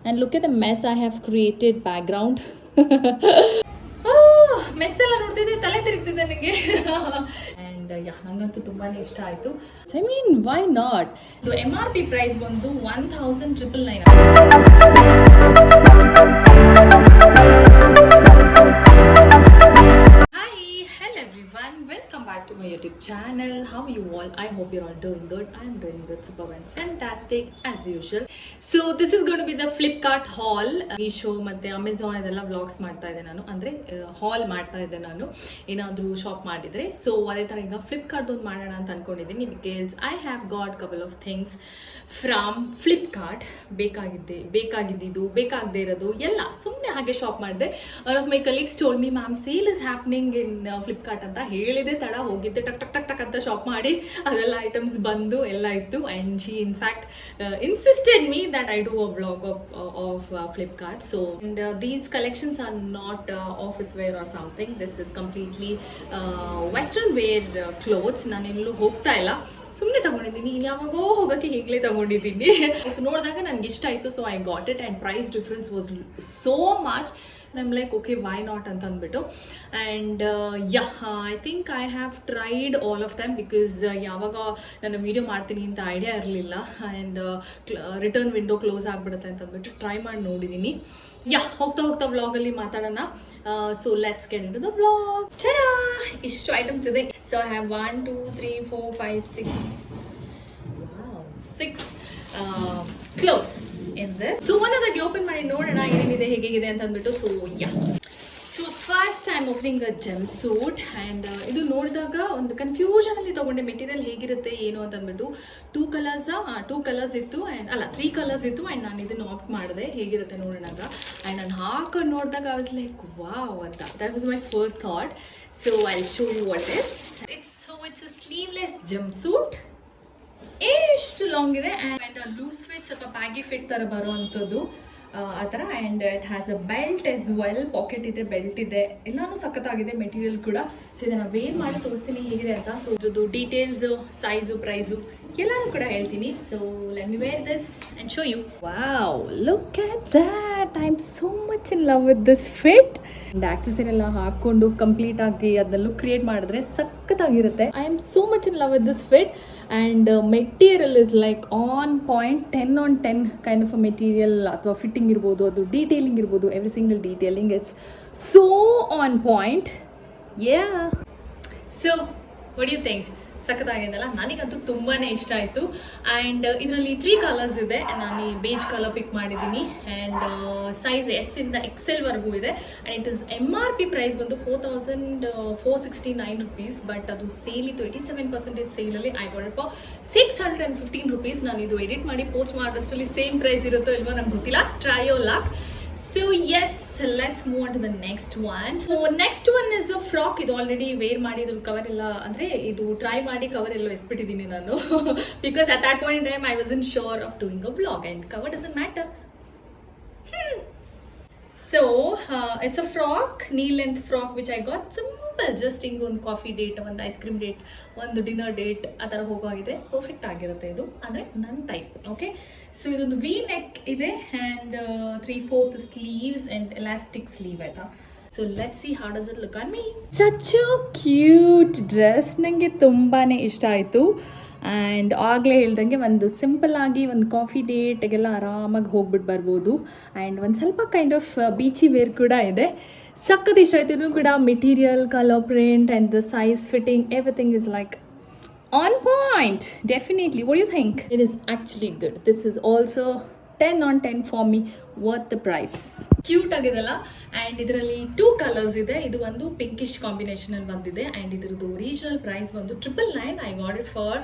And look at the mess I have created background. Mess ಎಲ್ಲ ನೋಡ್ತಿದ್ದೆ ತಲೆ ತಿರುಗ್ತಿದ್ದೆ ನನಗೆ. ಆ್ಯಂಡ್ ನಂಗಂತೂ ತುಂಬಾ ಇಷ್ಟ ಆಯಿತು. I mean, why not? ಇದು MRP ಪ್ರೈಸ್ ಬಂದು 1999. Welcome back to my YouTube channel. How are you all? I hope you're all doing good. I'm doing good, super and fantastic as usual. So this is going to be the Flipkart haul. Meesho ಮತ್ತೆ Amazon ಇದೆಲ್ಲ vlogs ಮಾಡ್ತಾ ಇದ್ದೆ ನಾನು, ಅಂದರೆ ಹಾಲ್ ಮಾಡ್ತಾ ಇದ್ದೆ ನಾನು ಏನಾದರೂ ಶಾಪ್ ಮಾಡಿದರೆ. ಸೊ ಅದೇ ಥರ ಈಗ ಫ್ಲಿಪ್ಕಾರ್ಟ್ ಒಂದು ಮಾಡೋಣ ಅಂತ ಅಂದ್ಕೊಂಡಿದ್ದೀನಿ, because I have got couple of things from Flipkart. ಬೇಕಾಗಿದ್ದು ಬೇಕಾಗದೇ ಇರೋದು ಎಲ್ಲ ಸುಮ್ಮನೆ ಹಾಗೆ ಶಾಪ್ ಮಾಡಿದೆ. One of my colleagues told me, ma'am sale is happening in Flipkart ಅಂತ ಹೇಳಿದೆ. ತಡ ಹೋಗಿದ್ದೆ, ಟಕ್ ಟಕ್ ಟಕ್ ಟಕ್ ಅಂತ ಶಾಪ್ ಮಾಡಿ ಅದೆಲ್ಲ ಐಟಮ್ಸ್ ಬಂದು ಎಲ್ಲ ಇತ್ತು. And she in fact insisted me that I do a vlog of Flipkart. So and these collections are not office wear or something. This is completely western wear clothes. ನಾನು ಎಲ್ಲೂ ಹೋಗ್ತಾ ಇಲ್ಲ, ಸುಮ್ಮನೆ ತಗೊಂಡಿದ್ದೀನಿ. ಯಾವಾಗೋ ಹೋಗೋಕ್ಕೆ ಈಗಲೇ ತಗೊಂಡಿದ್ದೀನಿ. ಇದು ನೋಡಿದಾಗ ನನಗೆ ಇಷ್ಟ ಆಯಿತು, so I got it. And price difference was so much. I'm like, okay, why not ಅಂತ ಅಂದ್ಬಿಟ್ಟು. And I think I have tried all of them, because ಯಾವಾಗ ನಾನು ವೀಡಿಯೋ ಮಾಡ್ತೀನಿ ಅಂತ ಐಡಿಯಾ ಇರಲಿಲ್ಲ. ಆ್ಯಂಡ್ ರಿಟರ್ನ್ ವಿಂಡೋ ಕ್ಲೋಸ್ ಆಗಿಬಿಡುತ್ತೆ ಅಂತ ಅಂದ್ಬಿಟ್ಟು ಟ್ರೈ ಮಾಡಿ ನೋಡಿದ್ದೀನಿ. ಹೋಗ್ತಾ ವ್ಲಾಗಲ್ಲಿ ಮಾತಾಡೋಣ. So let's get into the vlog. ಚಡಾ, ಇಷ್ಟು ಐಟಮ್ಸ್ ಇದೆ. So I have 1 2 3 4 5 6 clothes in this. So ಒಂದೊಂದಾಗಿ ಓಪನ್ ಮಾಡಿ ನೋಡೋಣ ಏನೇನಿದೆ ಹೇಗಿದೆ ಅಂತ ಅಂದ್ಬಿಟ್ಟು. So first I am opening a jumpsuit. And ಇದು ನೋಡಿದಾಗ ಒಂದು ಕನ್ಫ್ಯೂಷನಲ್ಲಿ ತೊಗೊಂಡೆ, ಮೆಟೀರಿಯಲ್ ಹೇಗಿರುತ್ತೆ ಏನು ಅಂತ ಅಂದ್ಬಿಟ್ಟು. 2 ಕಲರ್ಸ್ ಇತ್ತು, ಆ್ಯಂಡ್ ಅಲ್ಲ 3 ಕಲರ್ಸ್ ಇತ್ತು. ಆ್ಯಂಡ್ ನಾನು ಇದನ್ನು ಆಪ್ಟ್ ಮಾಡಿದೆ ಹೇಗಿರುತ್ತೆ ನೋಡೋಣ. ಆ್ಯಂಡ್ ನಾನು ಹಾಕೊಂಡು ನೋಡಿದಾಗ ಐ ವಾಸ್ ಲೈಕ್ ವಾವ್ ಅಂತ. That was my first thought. So I will show you what it's a sleeveless jumpsuit. ಎಷ್ಟು ಲಾಂಗ್ ಇದೆ ಆ್ಯಂಡ್ ಲೂಸ್ ಫಿಟ್, ಸ್ವಲ್ಪ ಬ್ಯಾಗಿ ಫಿಟ್ ಥರ ಬರೋ ಅಂಥದ್ದು ಆ ಥರ. And it has a belt as well. Pocket ಇದೆ, ಬೆಲ್ಟ್ ಇದೆ, ಎಲ್ಲನೂ ಸಖತ್ತಾಗಿದೆ ಮೆಟೀರಿಯಲ್ ಕೂಡ. ಸೊ ಇದನ್ನು ವೇರ್ ಮಾಡಿ ತೋರಿಸ್ತೀನಿ ಹೇಗಿದೆ ಅಂತ. ಸೊ ಇದ್ರದ್ದು ಡೀಟೇಲ್ಸು, ಸೈಜು, ಪ್ರೈಸು ಎಲ್ಲನೂ ಕೂಡ ಹೇಳ್ತೀನಿ. So let me wear this and show you. Wow, look at that. I'm so much in love with this fit. And accessory ಎಲ್ಲ ಹಾಕೊಂಡು ಕಂಪ್ಲೀಟ್ ಆಗಿ ಅದನ್ನ ಲುಕ್ ಕ್ರಿಯೇಟ್ ಮಾಡಿದ್ರೆ ಸಖತ್ತಾಗಿರುತ್ತೆ. I am so much in love with this fit. And material is like on point, 10 on 10 kind of a material. ಅಥವಾ fitting ಇರ್ಬೋದು, ಅದು detailing ಇರ್ಬೋದು, every single detailing is so on point. So what you think? ಸಖತ್ತಾಗಿದೆಲ್ಲ. ನನಗಂತೂ ತುಂಬಾ ಇಷ್ಟ ಆಯಿತು. And ಇದರಲ್ಲಿ 3 ಕಲರ್ಸ್ ಇದೆ. ನಾನು ಈ ಬೇಜ್ ಕಲರ್ ಪಿಕ್ ಮಾಡಿದ್ದೀನಿ. ಆ್ಯಂಡ್ ಸೈಜ್ S ಇಂದ XL ವರೆಗೂ ಇದೆ. And it is MRP price ಬಂದು 4469 rupees. ಬಟ್ ಅದು ಸೇಲ್ ಇತ್ತು, 87% ಸೇಲಲ್ಲಿ I got it for 615 rupees. ನಾನು ಇದು ಎಡಿಟ್ ಮಾಡಿ ಪೋಸ್ಟ್ ಮಾಡೋಷ್ಟರಲ್ಲಿ ಸೇಮ್ ಪ್ರೈಸ್ ಇರುತ್ತೋ ಇಲ್ವೋ ನಂಗೆ ಗೊತ್ತಿಲ್ಲ. Try your luck. So yes, let's move on to the next one. So next one is the frock. ಇದು ಆಲ್ರೆಡಿ ವೇರ್ ಮಾಡಿ ಇದ್ರ ಕವರ್ ಎಲ್ಲ, ಅಂದರೆ ಇದು ಟ್ರೈ ಮಾಡಿ ಕವರ್ ಎಲ್ಲ ಎಸ್ಬಿಟ್ಟಿದ್ದೀನಿ ನಾನು. Because at that point in time I wasn't sure of doing a blog and cover doesn't matter. So it's a frock, knee length frock which I got simple, just ಹಿಂಗೆ ಒಂದು coffee date, ಒಂದು ice cream date, ಒಂದು dinner date ಆ ಥರ ಹೋಗೋಗಿದೆ. Perfect ಆಗಿರುತ್ತೆ ಇದು, ಅಂದರೆ ನನ್ನ ಟೈಪ್. ಓಕೆ, ಸೊ ಇದೊಂದು ವಿ ನೆಕ್ ಇದೆ and 3/4 sleeves and elastic sleeve ಆಯಿತಾ. So let's see how does it look on me. Such a cute dress, ನನಗೆ ತುಂಬಾ ಇಷ್ಟ ಆಯಿತು. ಆ್ಯಂಡ್ ಆಗಲೇ ಹೇಳ್ದಂಗೆ ಒಂದು ಸಿಂಪಲ್ ಆಗಿ ಒಂದು ಕಾಫಿ ಡೇಟ್ಗೆಲ್ಲ ಆರಾಮಾಗಿ ಹೋಗ್ಬಿಟ್ಟು ಬರ್ಬೋದು. ಆ್ಯಂಡ್ ಒಂದು ಸ್ವಲ್ಪ ಕೈಂಡ್ ಆಫ್ ಬೀಚಿ ವೇರ್ ಕೂಡ ಇದೆ. ಸಖತ್ ಇಷ್ಟ ಆಯಿತು. ಇದೂ ಕೂಡ material, colour print and the size, fitting, everything is like on point. Definitely. What do you think? It is actually good. This is also 10 on 10 for me. Worth the price. Cute ಆಗಿದೆಲ್ಲ. And ಇದರಲ್ಲಿ 2 colours ಇದೆ. ಇದು ಒಂದು pinkish ಕಾಂಬಿನೇಷನಲ್ಲಿ ಬಂದಿದೆ. And ಇದ್ರದ್ದು original price ಬಂದು 999. I got it for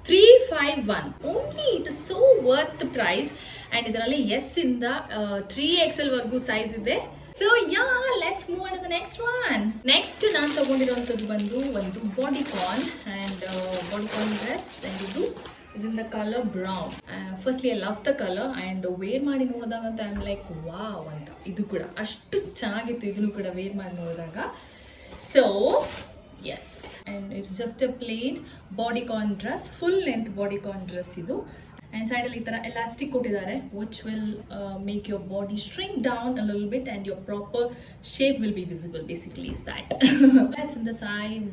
351 only. It is so worth the price. And ಇದರಲ್ಲಿ S ಇಂದ 3XL ವರೆಗೂ ಸೈಜ್ ಇದೆ. So let's move on to the next one. Next ನಾನು ತಗೊಂಡಿರೋಂಥದ್ದು ಬಂದು ಒಂದು bodycon and bodycon dress. And ಇದು is in the color brown. Firstly I love the color and wear ಮಾಡಿ ನೋಡಿದಾಗ I'm like wow ಅಂತ. ಇದು ಕೂಡ ಅಷ್ಟು ಚೆನ್ನಾಗಿತ್ತು, ಇದನ್ನು ಕೂಡ ವೇರ್ ಮಾಡಿ ನೋಡಿದಾಗ. So yes, and it's just a plain bodycon dress, full length bodycon dress ಇದು. ಆ್ಯಂಡ್ ಸೈಡಲ್ಲಿ ಈ ಥರ ಎಲಾಸ್ಟಿಕ್ ಕೊಟ್ಟಿದ್ದಾರೆ which will make your body string down a little bit and your proper shape will be visible basically is that. That's in the size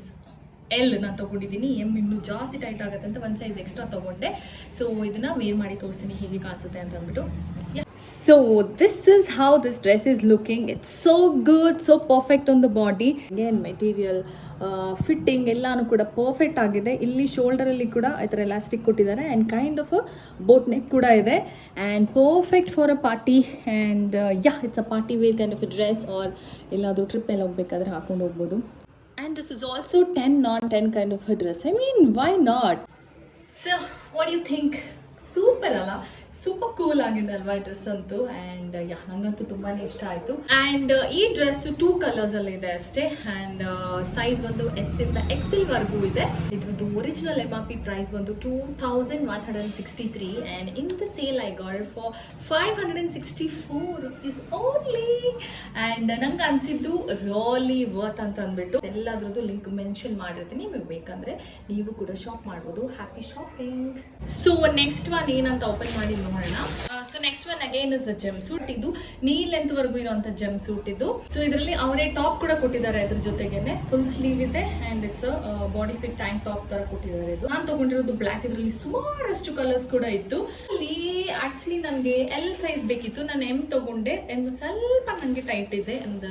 L ನಾನು ತೊಗೊಂಡಿದ್ದೀನಿ. M ಇನ್ನೂ ಜಾಸ್ತಿ tight ಆಗುತ್ತೆ ಅಂತ ಒಂದು ಸೈಜ್ ಎಕ್ಸ್ಟ್ರಾ ತೊಗೊಂಡೆ. ಸೊ ಇದನ್ನು ವೇರ್ ಮಾಡಿ ತೋರಿಸ್ತೀನಿ ಹೇಗೆ ಕಾಣಿಸುತ್ತೆ ಅಂತ ಅಂದ್ಬಿಟ್ಟು. So this is how this dress is looking. It's so good, so perfect on the body. Again material, fitting ಎಲ್ಲಾನು ಕೂಡ ಪರ್ಫೆಕ್ಟ್ ಆಗಿದೆ. ಇಲ್ಲಿ ಶೋಲ್ಡರಲ್ಲಿ ಕೂಡ ಈ ಥರ ಎಲಾಸ್ಟಿಕ್ ಕೊಟ್ಟಿದ್ದಾರೆ and kind of boat neck ಕೂಡ ಇದೆ and perfect for a party and it's a party wear kind of a dress or ಎಲ್ಲಾದರೂ ಟ್ರಿಪ್ ಎಲ್ಲ ಹೋಗ್ಬೇಕಾದ್ರೆ ಹಾಕೊಂಡು ಹೋಗ್ಬೋದು. And this is also 10 on 10 kind of a dress. I mean, why not? So what you think? Super ಅಲ್ಲ? Super cool ಆಗಿದೆ ಅಲ್ವಾ dress ಅಂತೂ. And ನಂಗಂತೂ ತುಂಬಾ ಇಷ್ಟ ಆಯಿತು. ಆ್ಯಂಡ್ ಈ ಡ್ರೆಸ್ 2 ಕಲರ್ಸಲ್ಲಿ ಇದೆ ಅಷ್ಟೇ. ಆ್ಯಂಡ್ ಸೈಜ್ ಬಂದು ಎಸ್ ಇಂದ ಎಕ್ಸೆಲ್ ವರ್ಗೂ ಇದೆ. ಇದ್ರದ್ದು ಒರಿಜಿನಲ್ MRP ಪ್ರೈಸ್ ಬಂದು 2163 and in the sale I got it for 564 rupees only. And ನಂಗೆ ಅನಿಸಿದ್ದು ರಿಯಲಿ ವರ್ತ್ ಅಂತ ಅಂದ್ಬಿಟ್ಟು ಎಲ್ಲದ್ರದ್ದು ಲಿಂಕ್ ಮೆನ್ಷನ್ ಮಾಡಿರ್ತೀನಿ. ನಿಮಗೆ ಬೇಕಂದ್ರೆ ನೀವು ಕೂಡ ಶಾಪ್ ಮಾಡ್ಬೋದು. Happy shopping. So next one ಏನಂತ ಓಪನ್ ಮಾಡಿ ನೋಡೋಣ. So next one again is a jumpsuit. ಇದು ನೀ ಲೆಂತ್ ವರೆಗೂ ಇರುವಂತ ಜೆಮ್ ಸೂಟ್ ಇದು. ಸೊ ಇದರಲ್ಲಿ ಅವರೇ ಟಾಪ್ ಕೂಡ ಕೊಟ್ಟಿದ್ದಾರೆ. ಅದ್ರ ಜೊತೆಗೇನೆ ಫುಲ್ ಸ್ಲೀವ್ ಇದೆ and it's body fit tank top ತರ ಕೊಟ್ಟಿದ್ದಾರೆ. ಇದು ನಾನು ತಗೊಂಡಿರೋದು ಬ್ಲಾಕ್. ಇದರಲ್ಲಿ ಸುಮಾರಷ್ಟು ಕಲರ್ಸ್ ಕೂಡ ಇತ್ತು. ಅಲ್ಲಿ ಆಕ್ಚುಲಿ ನನಗೆ ಎಲ್ ಸೈಜ್ ಬೇಕಿತ್ತು. ನಾನು ಎಮ್ ತಗೊಂಡೆ. ಎಮ್ ಸ್ವಲ್ಪ ನನಗೆ ಟೈಟ್ ಇದೆ ಅಂಡ್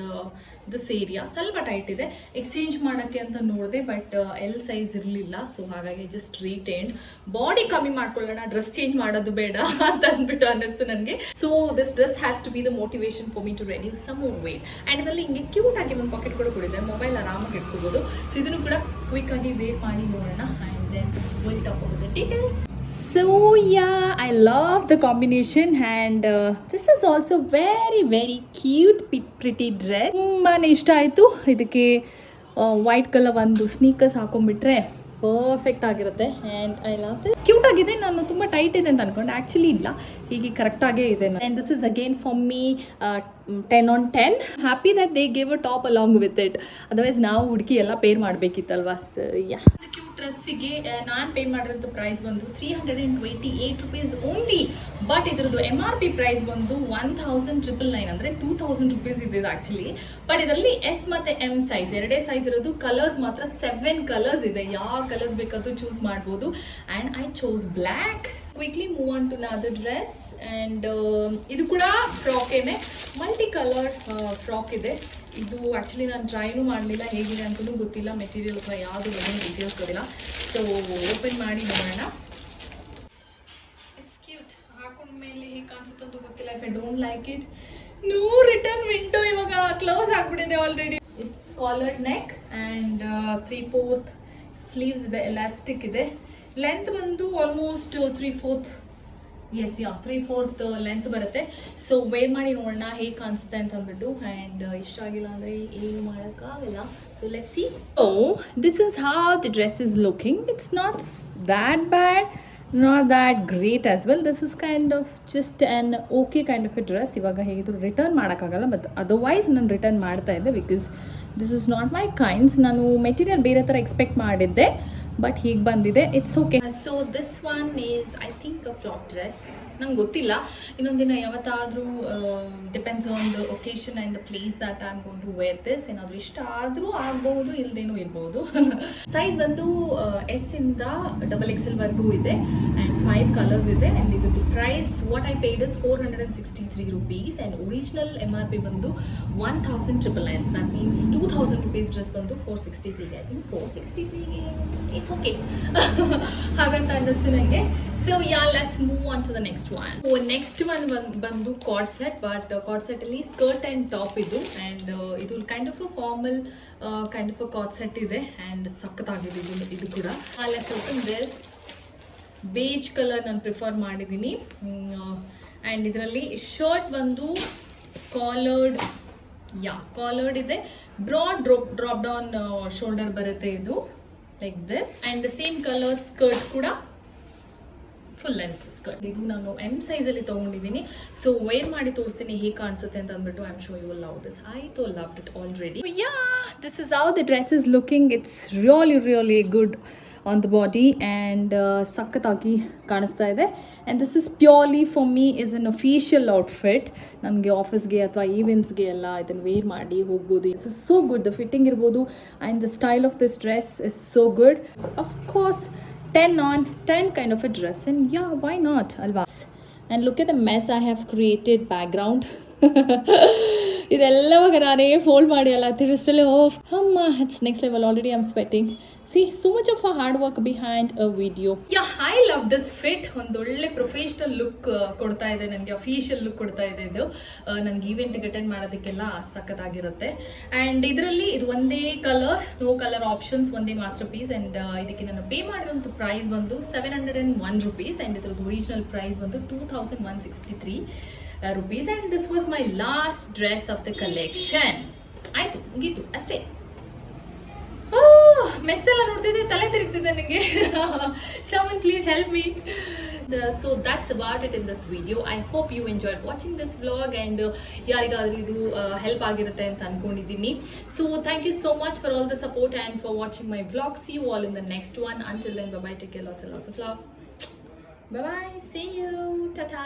ದಿಸ್ ಏರಿಯಾ ಸ್ವಲ್ಪ ಟೈಟ್ ಇದೆ. ಎಕ್ಸ್ಚೇಂಜ್ ಮಾಡೋಕ್ಕೆ ಅಂತ ನೋಡಿದೆ ಬಟ್ ಎಲ್ ಸೈಜ್ ಇರಲಿಲ್ಲ. ಸೊ ಹಾಗಾಗಿ ಜಸ್ಟ್ ರೀಟೇನ್ಡ್. ಬಾಡಿ ಕಮ್ಮಿ ಮಾಡ್ಕೊಳ್ಳೋಣ, ಡ್ರೆಸ್ ಚೇಂಜ್ ಮಾಡೋದು ಬೇಡ ಅಂತ ಅಂದ್ಬಿಟ್ಟು ಅನ್ನಿಸ್ತು ನನಗೆ. So this dress has to be the motivation for me to reduce some more weight. And ಇದರಲ್ಲಿ ಹಿಂಗೆ ಕ್ಯೂಟ್ ಆಗಿ ಒಂದು ಪಾಕೆಟ್ ಕೂಡ ಕೊಡಿದೆ. ಮೊಬೈಲ್ ಆರಾಮಾಗಿ ಇಟ್ಕೋಬೋದು. ಸೊ ಇದನ್ನು ಕೂಡ ಕ್ವಿಕ್ ಆಗಿ ವೇಟ್ ಮಾಡಿ ನೋಡೋಣ and then will talk about the details. So yeah, I love the combination and this is also very cute pretty dress. ತುಂಬಾನೇ ಇಷ್ಟ ಆಯಿತು. ಇದಕ್ಕೆ ವೈಟ್ ಕಲರ್ ಒಂದು ಸ್ನೀಕರ್ಸ್ ಹಾಕೊಂಡ್ಬಿಟ್ರೆ ಪರ್ಫೆಕ್ಟ್ ಆಗಿರುತ್ತೆ and I love this. Cute ಆಗಿದೆ. ನಾನು ತುಂಬ ಟೈಟ್ ಇದೆ ಅಂತ ಅನ್ಕೊಂಡೆ, ಆ್ಯಕ್ಚುಲಿ ಇಲ್ಲ, ಹೀಗೆ ಕರೆಕ್ಟಾಗೇ ಇದೆ. And this is again for me 10 on 10. Happy that they gave a top along with it. Otherwise ನಾವು ಹುಡುಕಿ ಎಲ್ಲ ಪೇರ್ ಮಾಡಬೇಕಿತ್ತಲ್ವಾ. ಸೊ ಯಾ, ಕ್ಯೂಟ್ ಡ್ರೆಸ್ಸಿಗೆ ನಾನು ಪೇ ಮಾಡಿರೋದು ಪ್ರೈಸ್ ಬಂದು 328 rupees ಓನ್ಲಿ. ಬಟ್ ಇದ್ರದ್ದು MRP ಪ್ರೈಸ್ ಬಂದು 1999 ಅಂದರೆ 2000 rupees ಇದೆ ಆ್ಯಕ್ಚುಲಿ. ಬಟ್ ಇದರಲ್ಲಿ ಎಸ್ ಮತ್ತು ಎಮ್ ಸೈಜ್ ಎರಡೇ ಸೈಜ್ ಇರೋದು. ಕಲರ್ಸ್ ಮಾತ್ರ 7 ಕಲರ್ಸ್ ಇದೆ. ಯಾವ ಕಲರ್ಸ್ ಬೇಕಾದರೂ ಚೂಸ್ ಮಾಡ್ಬೋದು. And I chose black. Quickly move on to other dress. And ಇದು ಕೂಡ ಫ್ರಾಕೇನೆ, ಮಲ್ಟಿ ಕಲರ್ ಫ್ರಾಕ್ ಇದೆ. ಇದು ಆ್ಯಕ್ಚುಲಿ ನಾನು ಟ್ರೈನೂ ಮಾಡಲಿಲ್ಲ, ಹೇಗಿದೆ ಅಂತಲೂ ಗೊತ್ತಿಲ್ಲ. ಮೆಟೀರಿಯಲ್ ಅಥವಾ ಯಾವುದು ಬಗ್ಗೆ ಡೀಟೇಲ್ಸ್ ಗೊತ್ತಿಲ್ಲ. ಸೊ ಓಪನ್ ಮಾಡಿ ನೋಡೋಣ. It's cute. ಹಾಕೊಂಡ್ಮೇಲೆ ಹೇಗೆ ಕಾಣಿಸುತ್ತೆ ಅಂತ ಗೊತ್ತಿಲ್ಲ. If I don't like it, no return window. ಇವಾಗ ಕ್ಲೋಸ್ ಆಗಿಬಿಟ್ಟಿದೆ already. It's collared neck and 3/4 sleeves ಇದೆ, ಎಲಾಸ್ಟಿಕ್ ಇದೆ. ಲೆಂತ್ ಬಂದು ಆಲ್ಮೋಸ್ಟ್ 3/4 3/4 ಲೆಂತ್ ಬರುತ್ತೆ. ಸೊ ವೇರ್ ಮಾಡಿ ನೋಡೋಣ ಹೇಗೆ ಕಾಣಿಸುತ್ತೆ ಅಂತ ಅಂದ್ಬಿಟ್ಟು. ಆ್ಯಂಡ್ ಇಷ್ಟ ಆಗಿಲ್ಲ ಅಂದರೆ ಏನು ಮಾಡೋಕ್ಕಾಗಲ್ಲ. So let's C. So this is how the dress is looking. It's not that bad, not that great as well. This is kind of just an okay kind of a dress. ಇವಾಗ ಹೇಗಿದ್ರು return ಮಾಡೋಕ್ಕಾಗಲ್ಲ, but otherwise ನಾನು return ಮಾಡ್ತಾ ಇದ್ದೆ because this is not my kinds. ನಾನು material ಬೇರೆ ಥರ expect ಮಾಡಿದ್ದೆ, ಬಟ್ ಹೀಗೆ ಬಂದಿದೆ. It's okay. So this one is I think a flop dress. ನಂಗೆ ಗೊತ್ತಿಲ್ಲ, ಇನ್ನೊಂದಿನ ಯಾವತ್ತಾದರೂ depends on the occasion and the place that I am going to wear this. ಏನಾದರೂ ಇಷ್ಟ ಆದರೂ ಆಗ್ಬೋದು, ಇಲ್ಲದೇನೂ ಇರ್ಬೋದು. ಸೈಜ್ ಬಂದು ಎಸ್ ಇಂದ XXL ವರ್ಗೂ ಇದೆ ಆ್ಯಂಡ್ 5 ಕಲರ್ಸ್ ಇದೆ. ಆ್ಯಂಡ್ ಇದು price what I paid is 463 rupees and original MRP ಬಂದು 1999. ದಟ್ ಮೀನ್ಸ್ 2000 rupees ಡ್ರೆಸ್ ಬಂದು 463. ಐ ಥಿಂಕ್ 463 ಇಟ್ಸ್ ಓಕೆ ಹಾಗಂತ ಅನ್ನಿಸ್ತು ನನಗೆ. So yeah, let's move on to the next one. Next one ಬಂದು card set. But card ಸೆಟ್ಟಲ್ಲಿ skirt and top ಇದು. And ಇದು kind of a formal kind of a card set ಇದೆ and ಸಖತ್ತಾಗಿದೆ ಇದು ಕೂಡ. Let's open this. Beige colour ನಾನು prefer ಮಾಡಿದ್ದೀನಿ. ಆ್ಯಂಡ್ ಇದರಲ್ಲಿ ಶರ್ಟ್ ಬಂದು ಕಾಲರ್ಡ್ ಇದೆ. ಬ್ರಾಡ್ ಡ್ರಾಪ್ ಡೌನ್ ಶೋಲ್ಡರ್ ಬರುತ್ತೆ ಇದು, like this. And same colour skirt ಕೂಡ ಫುಲ್ ಲೆಂತ್ ಸ್ಕರ್ಟ್. ಇದು ನಾನು ಎಮ್ ಸೈಜಲ್ಲಿ ತೊಗೊಂಡಿದ್ದೀನಿ. ಸೊ ವೇರ್ ಮಾಡಿ ತೋರಿಸ್ತೀನಿ ಹೇಗೆ ಕಾಣಿಸುತ್ತೆ ಅಂತ ಅಂದ್ಬಿಟ್ಟು. I am sure you will love this. I loved it already. Yeah, this is how the dress is looking. It's really good on the body and ಸಖತ್ತಾಗಿ ಕಾಣಿಸ್ತಾ ಇದೆ. And this is purely for me is an official outfit. ನನಗೆ ಆಫೀಸ್ಗೆ ಅಥವಾ ಈವೆಂಟ್ಸ್ಗೆ ಎಲ್ಲ ಇದನ್ನು wear ಮಾಡಿ ಹೋಗ್ಬೋದು. It's so good, the fitting ಇರ್ಬೋದು and the style of this dress is so good. Of course 10 on 10 kind of a dress, and yeah, why not, alva. And look at the mess I have created background. ಇದೆಲ್ಲವಾಗ ನಾನೇ fold ಮಾಡಿ ಅಲ್ಲ ತಿರ್ಸ್ಟಲ್ಲೇ ಅಮ್ಮ it's next level. Already I am sweating. See so much of a hard work behind a video. Yeah, I love this fit. ಒಂದೊಳ್ಳೆ professional look ಕೊಡ್ತಾ ಇದೆ ನನಗೆ, official look ಕೊಡ್ತಾ ಇದೆ ಇದು. ನನಗೆ ಈವೆಂಟ್ಗೆ ಅಟೆಂಡ್ ಮಾಡೋದಕ್ಕೆಲ್ಲ ಸಖತ್ತಾಗಿರುತ್ತೆ. ಆ್ಯಂಡ್ ಇದರಲ್ಲಿ ಇದು ಒಂದೇ ಕಲರ್, ನೋ ಕಲರ್ ಆಪ್ಷನ್ಸ್, ಒಂದೇ ಮಾಸ್ಟರ್ ಪೀಸ್. ಆ್ಯಂಡ್ ಇದಕ್ಕೆ ನಾನು ಪೇ ಮಾಡಿರೋಂಥ ಪ್ರೈಸ್ ಬಂದು 701 rupees. ಆ್ಯಂಡ್ ಇದ್ರದ್ದು ಒರಿಜಿನಲ್ ಪ್ರೈಸ್ ಬಂದು 2163 rupees. And this was my last dress of the collection. ಆಯ್ತು, ಮುಗೀತು ಅಷ್ಟೇ. ಮೆಸ್ ಎಲ್ಲ ನೋಡ್ತಿದ್ದೆ, ತಲೆ ತಿರುಗ್ತಿದ್ದೆ ನನಗೆ. Someone please help me. So that's about it in this video. I hope you enjoyed watching this vlog and ಯಾರಿಗಾದ್ರೂ ಇದು ಹೆಲ್ಪ್ ಆಗಿರುತ್ತೆ ಅಂತ ಅನ್ಕೊಂಡಿದ್ದೀನಿ. So thank you so much for all the support and for watching my vlog. See you all in the next one. Until then, bye bye, take care, lots and lots of love. Bye bye, see you, ta-ta.